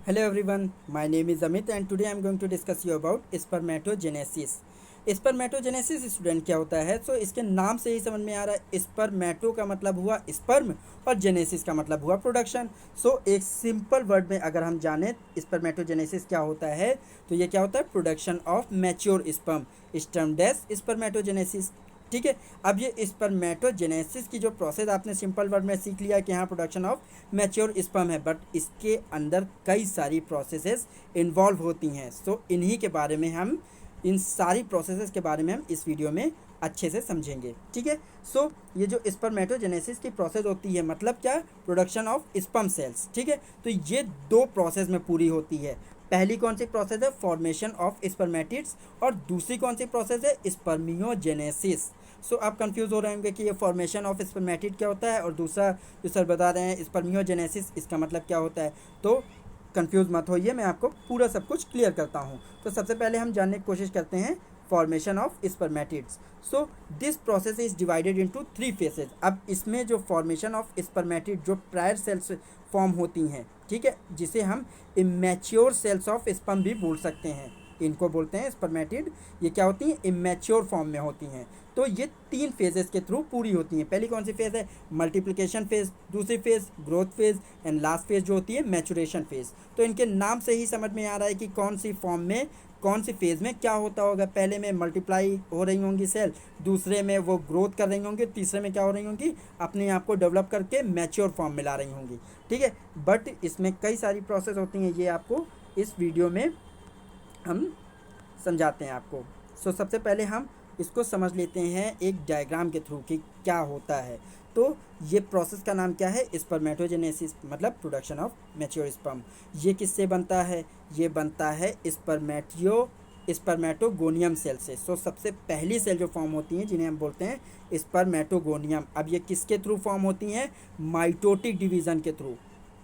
Hello everyone, my name is Amit and today I am going to discuss you about spermatogenesis. Spermatogenesis student क्या होता है? सो इसके नाम से ही समझ में आ रहा है, स्पर्मेटो का मतलब हुआ स्पर्म और जेनेसिस का मतलब हुआ प्रोडक्शन। सो एक सिंपल वर्ड में अगर हम जाने स्पर्मेटोजेनेसिस क्या होता है तो ये क्या होता है? Production of mature sperm, termed as spermatogenesis. ठीक है, अब ये स्पर्मेटोजेनेसिस की जो प्रोसेस आपने सिंपल वर्ड में सीख लिया कि हाँ प्रोडक्शन ऑफ मैच्योर स्पर्म है, बट इसके अंदर कई सारी प्रोसेसेस इन्वॉल्व होती हैं। सो इन्हीं के बारे में हम इन सारी प्रोसेसेस के बारे में हम इस वीडियो में अच्छे से समझेंगे। ठीक है, सो ये जो स्पर्मेटोजेनेसिस की प्रोसेस होती है मतलब क्या? Production of sperm cells. ठीक है, तो ये दो प्रोसेस में पूरी होती है। पहली कौन सी प्रोसेस है? फॉर्मेशन ऑफ स्पर्मेटिड्स, और दूसरी कौन सी प्रोसेस है? स्पर्मियोजेनेसिस। सो आप कंफ्यूज हो रहे होंगे कि ये फॉर्मेशन ऑफ स्पर्मेटिड क्या होता है और दूसरा जो सर बता रहे हैं स्पर्मियोजेनेसिस, इसका मतलब क्या होता है। तो कंफ्यूज मत होइए, मैं आपको पूरा सब कुछ क्लियर करता हूँ। तो सबसे पहले हम जानने की कोशिश करते हैं formation of spermatids. So this process is divided into 3 phases. अब इसमें जो फॉर्मेशन ऑफ स्पर्मेटिड जो प्रायर सेल्स फॉर्म होती हैं, ठीक है, जिसे हम इमेच्योर सेल्स ऑफ स्पर्म भी बोल सकते हैं, इनको बोलते हैं स्पर्मेटिड। ये क्या होती हैं? इमेच्योर फॉर्म में होती हैं। तो ये 3 फेजेस के थ्रू पूरी होती हैं। पहली कौन सी फेज़ है? मल्टीप्लिकेशन फेज़, दूसरी phase growth phase, and last phase जो होती है मैचुरेशन फेज़। तो इनके नाम से ही समझ में आ रहा है कि कौन सी फॉर्म में कौन सी फेज़ में क्या होता होगा। पहले में मल्टीप्लाई हो रही होंगी सेल, दूसरे में वो ग्रोथ कर रही होंगी, तीसरे में क्या हो रही होंगी? अपने आप को डेवलप करके मैच्योर फॉर्म में ला रही होंगी। ठीक है, बट इसमें कई सारी प्रोसेस होती हैं, ये आपको इस वीडियो में हम समझाते हैं आपको। सो सबसे पहले हम इसको समझ लेते हैं एक डायग्राम के थ्रू कि क्या होता है। तो ये प्रोसेस का नाम क्या है? स्पर्मेटोजेनेसिस, मतलब प्रोडक्शन ऑफ मैच्योर स्पर्म। ये किससे बनता है? ये बनता है स्पर्मेटोगोनियम सेल से। सो सबसे पहली सेल जो फॉर्म होती हैं जिन्हें हम बोलते हैं स्पर्मेटोगोनियम। अब ये किसके थ्रू फॉर्म होती हैं? माइटोटिक डिवीज़न के थ्रू।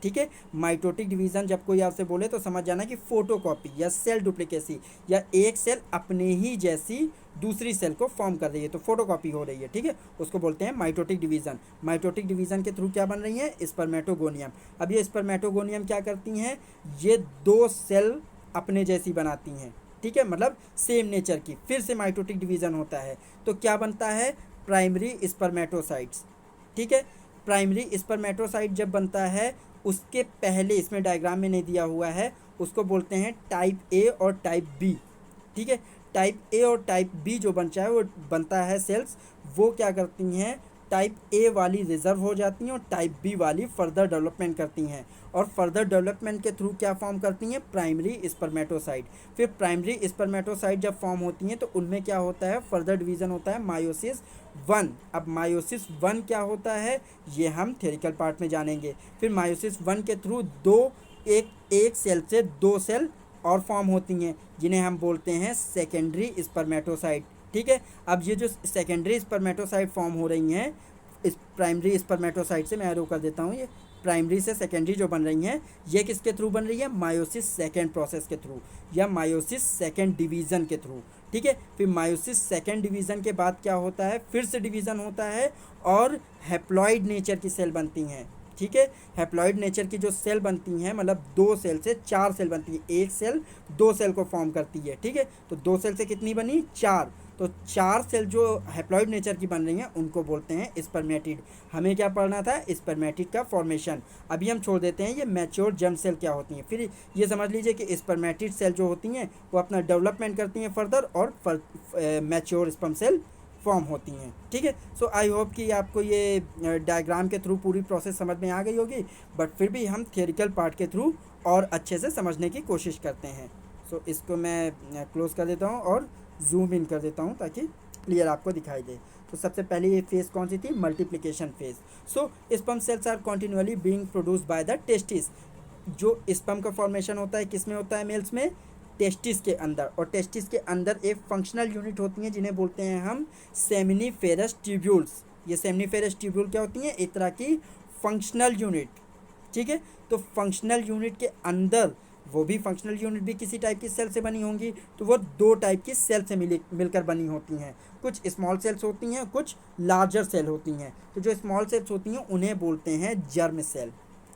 ठीक है, माइटोटिक डिवीज़न जब कोई आपसे बोले तो समझ जाना कि फोटोकॉपी या सेल डुप्लीकेसी, या एक सेल अपने ही जैसी दूसरी सेल को फॉर्म कर रही है, तो फोटोकॉपी हो रही है। ठीक है, उसको बोलते हैं माइटोटिक डिवीज़न। माइटोटिक डिवीज़न के थ्रू क्या बन रही है? स्पर्मेटोगोनियम। अब ये स्पर्मेटोगोनियम क्या करती हैं? ये 2 सेल अपने जैसी बनाती हैं। ठीक है, मतलब सेम नेचर की। फिर से माइटोटिक डिवीज़न होता है तो क्या बनता है? Primary spermatocytes. ठीक है, प्राइमरी स्पर्मेटोसाइट जब बनता है उसके पहले, इसमें डायग्राम में नहीं दिया हुआ है, उसको बोलते हैं टाइप ए और टाइप बी। ठीक है, टाइप ए और टाइप बी जो बनता है वो बनता है सेल्स, वो क्या करती हैं? टाइप ए वाली रिजर्व हो जाती हैं और टाइप बी वाली फर्दर डेवलपमेंट करती हैं, और फर्दर डेवलपमेंट के थ्रू क्या फॉर्म करती हैं? Primary spermatocyte. फिर प्राइमरी स्पर्मेटोसाइट जब फॉर्म होती हैं तो उनमें क्या होता है? फर्दर डिवीज़न होता है मायोसिस 1। अब मायोसिस 1 क्या होता है ये हम थ्योरिकल पार्ट में जानेंगे। फिर मायोसिस 1 के थ्रू एक सेल से 2 सेल और फॉर्म होती हैं जिन्हें हम बोलते हैं सेकेंडरी स्पर्मेटोसाइट। ठीक है, अब ये जो सेकेंडरी स्पर्मेटोसाइट फॉर्म हो रही हैं इस प्राइमरी स्पर्मेटोसाइट से, मैं एरो कर देता हूँ, ये प्राइमरी से सेकेंडरी जो बन रही हैं ये किसके थ्रू बन रही है? मायोसिस सेकेंड प्रोसेस के थ्रू, या मायोसिस सेकेंड डिवीज़न के थ्रू। ठीक है, फिर मायोसिस सेकेंड डिवीज़न के बाद क्या होता है? फिर से डिवीज़न होता है और हैप्लॉइड नेचर की सेल बनती हैं। ठीक है, हैप्लॉइड नेचर की जो सेल बनती हैं मतलब 2 सेल से 4 सेल बनती है, एक सेल 2 सेल को फॉर्म करती है। ठीक है, तो 2 सेल से कितनी बनी? 4। तो 4 सेल जो हैप्लॉइड नेचर की बन रही हैं उनको बोलते हैं स्पर्मेटिड। हमें क्या पढ़ना था? स्पर्मेटिड का फॉर्मेशन। अभी हम छोड़ देते हैं ये मैच्योर जर्म सेल क्या होती हैं। फिर ये समझ लीजिए कि स्पर्मेटिड सेल जो होती हैं वो अपना डेवलपमेंट करती हैं फर्दर, और मैच्योर स्पर्म सेल फॉर्म होती हैं। ठीक है, सो आई होप कि आपको ये डायग्राम के थ्रू पूरी प्रोसेस समझ में आ गई होगी, बट फिर भी हम थियोरिकल पार्ट के थ्रू और अच्छे से समझने की कोशिश करते हैं। सो इसको मैं क्लोज़ कर देता हूँ और जूम इन कर देता हूँ ताकि क्लियर आपको दिखाई दे। तो सबसे पहले ये फेज़ कौन सी थी? Multiplication phase. So sperm cells are continuously being produced by the testis. जो स्पर्म का फॉर्मेशन होता है किस में होता है? मेल्स में, टेस्टिस के अंदर। और टेस्टिस के अंदर एक फंक्शनल यूनिट होती हैं जिन्हें बोलते हैं हम सेमिनिफेरस ट्यूब्यूल्स। ये सेमिनिफेरस ट्यूब्यूल क्या होती हैं? एक तरह की फंक्शनल यूनिट। ठीक है, तो फंक्शनल यूनिट के अंदर वो भी फंक्शनल यूनिट भी किसी टाइप की सेल से बनी होंगी, तो वो 2 टाइप की सेल से मिलकर बनी होती हैं। कुछ स्मॉल सेल्स होती हैं, कुछ लार्जर सेल होती हैं। तो जो स्मॉल सेल्स होती हैं उन्हें बोलते हैं जर्म सेल।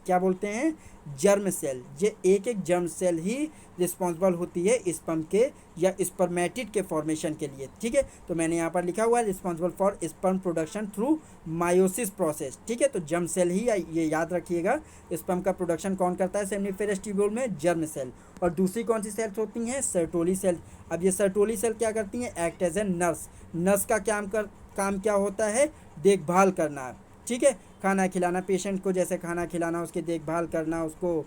क्या बोलते हैं, जर्म सेल। ये एक एक जर्म सेल ही रिस्पॉन्सिबल होती है स्पर्म के या स्पर्मेटिड के फॉर्मेशन के लिए। ठीक है, तो मैंने यहाँ पर लिखा हुआ है responsible for sperm production through meiosis process. ठीक है, तो जर्म सेल ही, ये याद रखिएगा, स्पर्म का प्रोडक्शन कौन करता है सेमिनिफेरस ट्यूब्यूल में, जर्म सेल। और दूसरी कौन सी सेल्स होती हैं, सर्टोली सेल। अब ये सर्टोली सेल क्या करती हैं, act as a nurse. Nurse का काम क्या होता है, देखभाल करना। ठीक है, खाना खिलाना, पेशेंट को जैसे खाना खिलाना, उसकी देखभाल करना, उसको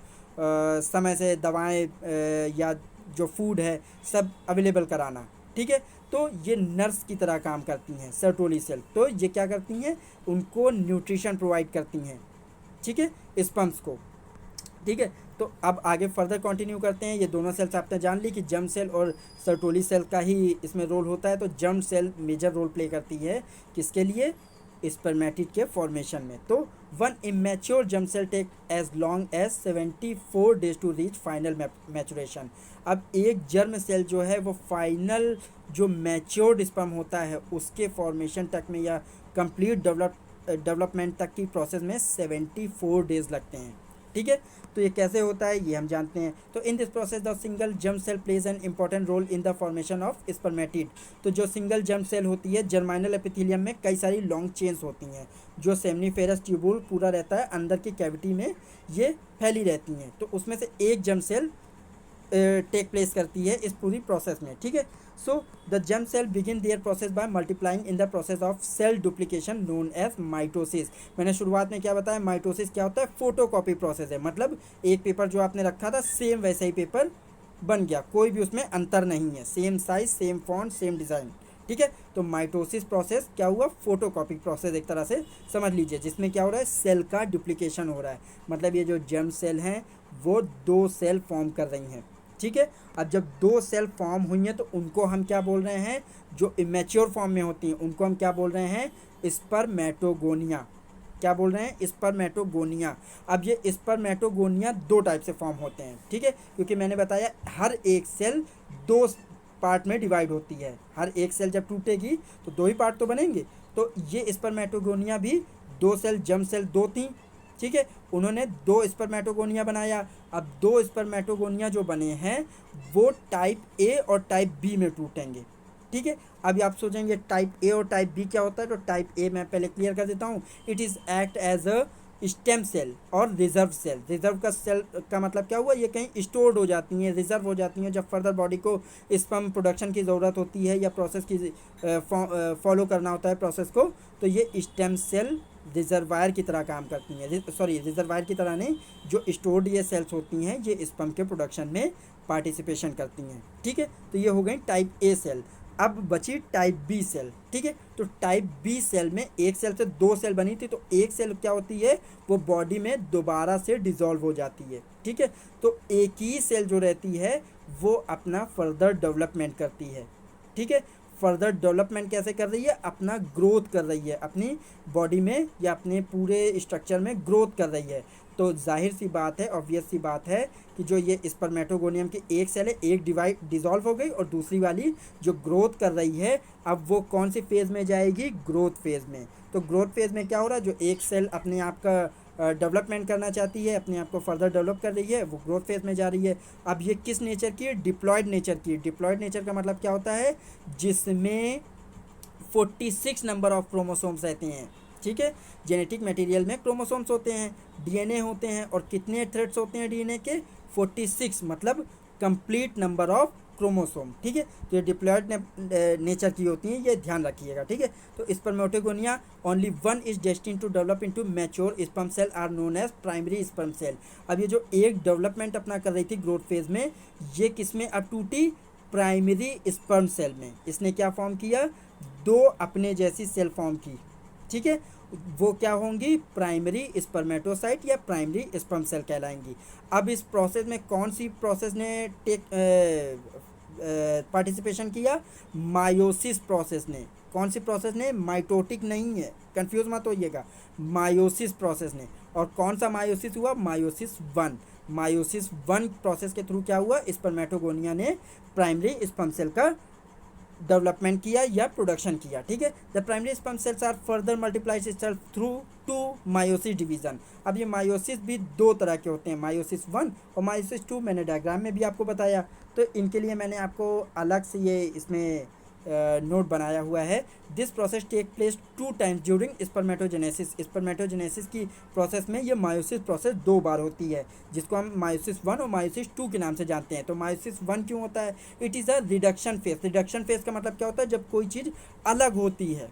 समय से दवाएं या जो फूड है सब अवेलेबल कराना। ठीक है, तो ये नर्स की तरह काम करती हैं सर्टोली सेल। तो ये क्या करती हैं, उनको न्यूट्रिशन प्रोवाइड करती हैं। ठीक है, स्पर्म्स को। ठीक है, तो अब आगे फर्दर कंटिन्यू करते हैं। ये दोनों सेल्स आपने जान ली कि जर्म सेल और सर्टोली सेल का ही इसमें रोल होता है। तो germ cell major role play करती है किसके लिए, स्पर्मेटिड के फॉर्मेशन में। तो one immature germ cell take as long as 74 days to reach final maturation. अब एक जर्म सेल जो है वो फाइनल जो मैच्योर्ड स्पर्म होता है उसके फॉर्मेशन तक में या कंप्लीट डेवलपमेंट तक की प्रोसेस में 74 डेज लगते हैं। ठीक है, तो ये कैसे होता है ये हम जानते हैं। तो in this process the single germ cell plays an important role in the formation of spermatid. तो जो सिंगल जर्म सेल होती है, जर्माइनल एपिथेलियम में कई सारी लॉन्ग चेन्स होती हैं जो सेमिनिफेरस ट्यूब्यूल पूरा रहता है, अंदर की कैविटी में ये फैली रहती हैं। तो उसमें से एक जर्म सेल टेक प्लेस करती है इस पूरी प्रोसेस में। ठीक है, so the germ cell begin their process by multiplying in the process of cell duplication known as mitosis. मैंने शुरुआत में क्या बताया, माइटोसिस क्या होता है, फोटोकॉपी प्रोसेस है। मतलब एक पेपर जो आपने रखा था सेम वैसा ही पेपर बन गया, कोई भी उसमें अंतर नहीं है, same size, same font, same design. ठीक है, तो माइटोसिस प्रोसेस क्या हुआ, फोटोकॉपी प्रोसेस एक तरह से समझ लीजिए, जिसमें क्या हो रहा है, सेल का डुप्लीकेशन हो रहा है। मतलब ये जो जर्म सेल हैं वो 2 सेल फॉर्म कर रही हैं। ठीक है, अब जब 2 सेल फॉर्म हुई हैं तो उनको हम क्या बोल रहे हैं, जो इमेच्योर फॉर्म में होती हैं उनको हम क्या बोल रहे हैं, स्पर्मेटोगोनिया। क्या बोल रहे हैं, स्पर्मेटोगोनिया। अब ये स्पर्मेटोगोनिया 2 टाइप से फॉर्म होते हैं। ठीक है, क्योंकि मैंने बताया हर एक सेल 2 पार्ट में डिवाइड होती है। हर एक सेल जब टूटेगी तो 2 ही पार्ट तो बनेंगे। तो ये स्पर्मेटोगोनिया भी 2 सेल, जर्म सेल 2 थी। ठीक है, उन्होंने 2 स्पर्मेटोगोनिया बनाया। अब 2 स्पर्मेटोगोनिया जो बने हैं वो टाइप ए और टाइप बी में टूटेंगे। ठीक है, अभी आप सोचेंगे टाइप ए और टाइप बी क्या होता है, तो टाइप ए मैं पहले क्लियर कर देता हूँ। It is act as a stem cell और रिजर्व सेल। रिजर्व का सेल का मतलब क्या हुआ, ये कहीं स्टोर्ड हो जाती हैं, रिजर्व हो जाती हैं। जब फर्दर बॉडी को स्पर्म प्रोडक्शन की ज़रूरत होती है या प्रोसेस की फॉलो करना होता है प्रोसेस को, तो ये स्टेम सेल रिजर्वायर की तरह काम करती हैं। रिजर्वायर की तरह नहीं, जो स्टोर्ड ये सेल्स होती हैं ये स्पर्म के प्रोडक्शन में पार्टिसिपेशन करती हैं। ठीक है, तो ये हो गई टाइप ए सेल। अब बची टाइप बी सेल। ठीक है, तो टाइप बी सेल में एक सेल से 2 सेल बनी थी, तो एक सेल क्या होती है, वो बॉडी में दोबारा से डिसॉल्व हो जाती है। ठीक है, तो एक ही सेल जो रहती है वो अपना फर्दर डेवलपमेंट करती है। ठीक है, फर्दर डेवलपमेंट कैसे कर रही है, अपना ग्रोथ कर रही है, अपनी बॉडी में या अपने पूरे स्ट्रक्चर में ग्रोथ कर रही है। तो जाहिर सी बात है, ऑब्वियस सी बात है कि जो ये स्पर्मेटोगोनियम की एक सेल है, एक डिसॉल्व हो गई और दूसरी वाली जो ग्रोथ कर रही है अब वो कौन सी फेज़ में जाएगी, ग्रोथ फेज़ में। तो ग्रोथ फेज़ में क्या हो रहा है, जो एक सेल अपने आप का डेवलपमेंट करना चाहती है, अपने आप को फर्दर डेवलप कर रही है, वो ग्रोथ फेज़ में जा रही है। अब ये किस नेचर की है, डिप्लॉयड नेचर की। डिप्लॉयड नेचर का मतलब क्या होता है, जिसमें 46 नंबर ऑफ क्रोमोसोम्स रहते हैं। ठीक है, जेनेटिक मटेरियल में क्रोमोसोम्स होते हैं, डीएनए होते हैं, और कितने थ्रेड्स होते हैं डीएनए के, 46, मतलब कंप्लीट नंबर ऑफ क्रोमोसोम। ठीक है, तो ये डिप्लॉयड नेचर की होती हैं, ये ध्यान रखिएगा। ठीक है, तो spermatogonia only one is destined to develop into mature sperm cell are known as primary sperm cell. अब ये जो एक डेवलपमेंट अपना कर रही थी ग्रोथ फेज में, ये किस में अब टूटी, प्राइमरी स्पर्म सेल में। इसने क्या फॉर्म किया, 2 अपने जैसी सेल फॉर्म की। ठीक है, वो क्या होंगी, प्राइमरी स्पर्मेटोसाइट या प्राइमरी स्पर्म सेल कहलाएंगी। अब इस प्रोसेस में कौन सी प्रोसेस ने पार्टिसिपेशन किया, मायोसिस प्रोसेस ने। कौन सी प्रोसेस ने, माइटोटिक नहीं है, कंफ्यूज मत होइएगा, मायोसिस प्रोसेस ने। और कौन सा मायोसिस हुआ, मायोसिस 1। मायोसिस 1 प्रोसेस के थ्रू क्या हुआ, स्पर्मेटोगोनिया ने प्राइमरी स्पर्म सेल का डेवलपमेंट किया या प्रोडक्शन किया, ठीक है। The primary sperm cells are further multiplies itself through two meiosis division. अब ये मायोसिस भी दो तरह के होते हैं, मायोसिस 1 और मायोसिस 2, मैंने डायग्राम में भी आपको बताया। तो इनके लिए मैंने आपको अलग से ये इसमें नोट बनाया हुआ है। This process take place 2 times during spermatogenesis. Spermatogenesis की प्रोसेस में ये मायोसिस प्रोसेस 2 बार होती है, जिसको हम मायोसिस 1 और मायोसिस 2 के नाम से जानते हैं। तो मायोसिस 1 क्यों होता है? It is a reduction phase. Reduction phase का मतलब क्या होता है? जब कोई चीज़ अलग होती है,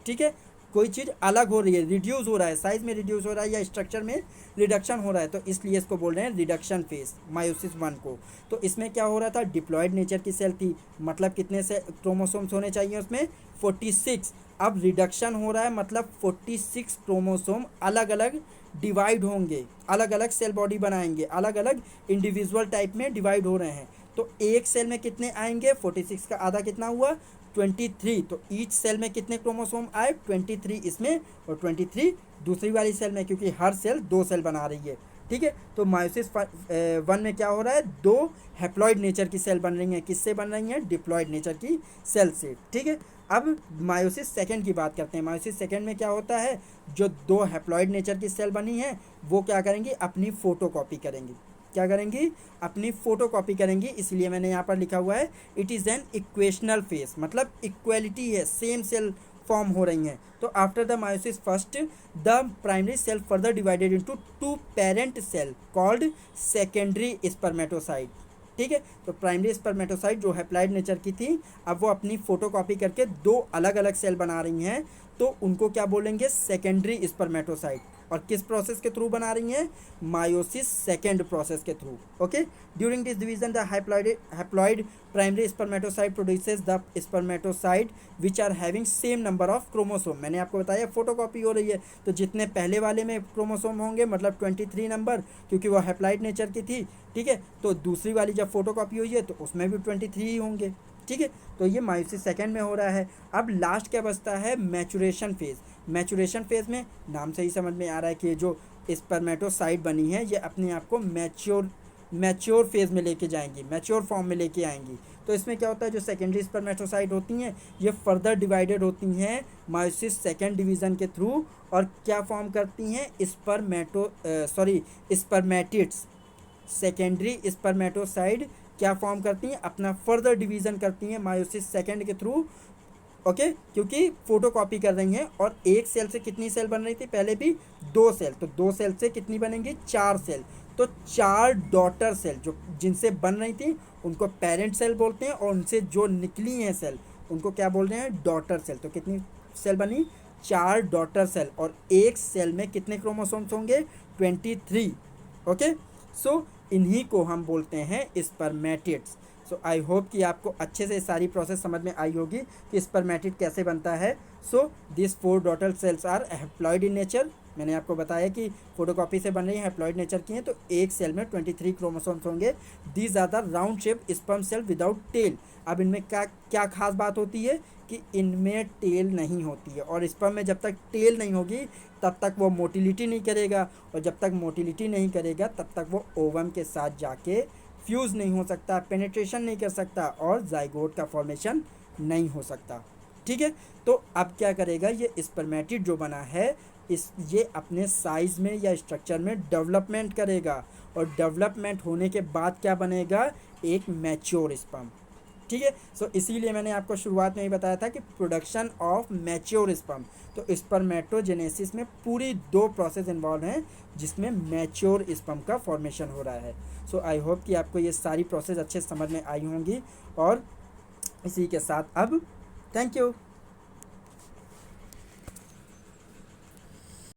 ठीक है, कोई चीज़ अलग हो रही है, रिड्यूस हो रहा है, साइज में रिड्यूस हो रहा है या स्ट्रक्चर में रिडक्शन हो रहा है, तो इसलिए इसको बोल रहे हैं रिडक्शन फेज मायोसिस 1 को। तो इसमें क्या हो रहा था? डिप्लॉयड नेचर की सेल थी, मतलब कितने से क्रोमोसोम्स होने चाहिए उसमें? 46। अब रिडक्शन हो रहा है, मतलब 46 क्रोमोसोम अलग अलग डिवाइड होंगे, अलग अलग सेल बॉडी बनाएंगे, अलग अलग इंडिविजुअल टाइप में डिवाइड हो रहे हैं। तो एक सेल में कितने आएंगे? 46 का आधा कितना हुआ? 23। तो ईच सेल में कितने क्रोमोसोम आए? 23 इसमें और 23 दूसरी वाली सेल में, क्योंकि हर सेल 2 सेल बना रही है, ठीक है। तो मायोसिस 1 में क्या हो रहा है? 2 हैप्लॉइड नेचर की सेल बन रही हैं। किससे बन रही हैं? डिप्लॉइड नेचर की सेल से, ठीक है। अब मायोसिस सेकेंड की बात करते हैं। मायोसिस सेकेंड में क्या होता है? जो 2 हैप्लॉइड नेचर की सेल बनी है वो क्या करेंगी? अपनी फोटोकॉपी करेंगी। क्या करेंगी? अपनी फोटोकॉपी करेंगी। इसलिए मैंने यहाँ पर लिखा हुआ है it is an equational phase, मतलब इक्वेलिटी है, सेम सेल फॉर्म हो रही हैं। तो after the meiosis first the primary cell further divided into 2 parent cell called secondary spermatocyte, ठीक है। तो प्राइमरी स्पर्मेटोसाइट जो हैप्लॉइड नेचर की थी, अब वो अपनी फोटोकॉपी करके 2 अलग अलग सेल बना रही हैं, तो उनको क्या बोलेंगे? Secondary spermatocyte. और किस प्रोसेस के थ्रू बना रही हैं? मायोसिस सेकेंड प्रोसेस के थ्रू, okay. During this division the haploid primary spermatocyte produces the spermatocyte which are having same number of chromosome. मैंने आपको बताया फोटोकॉपी हो रही है, तो जितने पहले वाले में क्रोमोसोम होंगे, मतलब 23 नंबर, क्योंकि वो हैप्लॉइड नेचर की थी, ठीक है। तो दूसरी वाली जब फोटोकॉपी हुई है तो उसमें भी 23 ही होंगे, ठीक है। तो ये मायोसिस सेकेंड में हो रहा है। अब लास्ट क्या बचता है? Maturation phase. मैचुरेशन फेज में नाम से ही समझ में आ रहा है कि जो स्पर्मेटोसाइट बनी है ये अपने आप को मैच्योर फेज में लेके जाएंगी, मैच्योर फॉर्म में लेके आएंगी। तो इसमें क्या होता है? जो सेकेंडरी स्पर्मेटोसाइट होती हैं ये फर्दर डिवाइडेड होती हैं मायोसिस सेकेंड डिवीज़न के थ्रू, और क्या फॉर्म करती हैं? स्पर्मेटिड्स। सेकेंडरी स्पर्मेटोसाइट क्या फॉर्म करती हैं? अपना फर्दर डिवीज़न करती हैं मायोसिस सेकेंड के थ्रू, ओके, क्योंकि फोटोकॉपी कर रही हैं। और एक सेल से कितनी सेल बन रही थी? पहले भी 2 सेल, तो 2 सेल से कितनी बनेंगी? 4 सेल। तो 4 डॉटर सेल जो जिनसे बन रही थी उनको पेरेंट सेल बोलते हैं, और उनसे जो निकली हैं सेल उनको क्या बोल रहे हैं? Daughter cell. तो कितनी सेल बनी? 4 डॉटर सेल। और एक सेल में कितने क्रोमोसोम्स होंगे? 23, ओके। सो इन्हीं को हम बोलते हैं स्पर्मेटिड्स। सो आई होप कि आपको अच्छे से सारी प्रोसेस समझ में आई होगी कि स्पर्मेटिड कैसे बनता है। So this 4 daughter cells are haploid in nature. मैंने आपको बताया कि फोटोकॉपी से बन रही है, हैप्लॉइड नेचर की हैं, तो एक सेल में 23 क्रोमोसोम्स होंगे। These are the round shape sperm cell without tail. अब इनमें क्या क्या खास बात होती है? कि इनमें टेल नहीं होती है, और स्पर्म में जब तक टेल नहीं होगी तब तक वो मोटिलिटी नहीं करेगा, और जब तक मोटिलिटी नहीं करेगा तब तक वो ओवम के साथ जाके फ्यूज़ नहीं हो सकता, पेनिट्रेशन नहीं कर सकता, और जाइगोट का फॉर्मेशन नहीं हो सकता, ठीक है। तो अब क्या करेगा? ये स्पर्मेटिड जो बना है ये अपने साइज़ में या स्ट्रक्चर में डेवलपमेंट करेगा, और डेवलपमेंट होने के बाद क्या बनेगा? एक मैच्योर स्पर्म, ठीक है। सो इसीलिए मैंने आपको शुरुआत में ही बताया था कि प्रोडक्शन ऑफ मैच्योर स्पर्म। तो स्पर्मेटोजेनेसिस में पूरी 2 प्रोसेस इन्वॉल्व हैं जिसमें मैच्योर स्पर्म का फॉर्मेशन हो रहा है। सो आई होप कि आपको ये सारी प्रोसेस अच्छे समझ में आई होंगी। और इसी के साथ अब थैंक यू।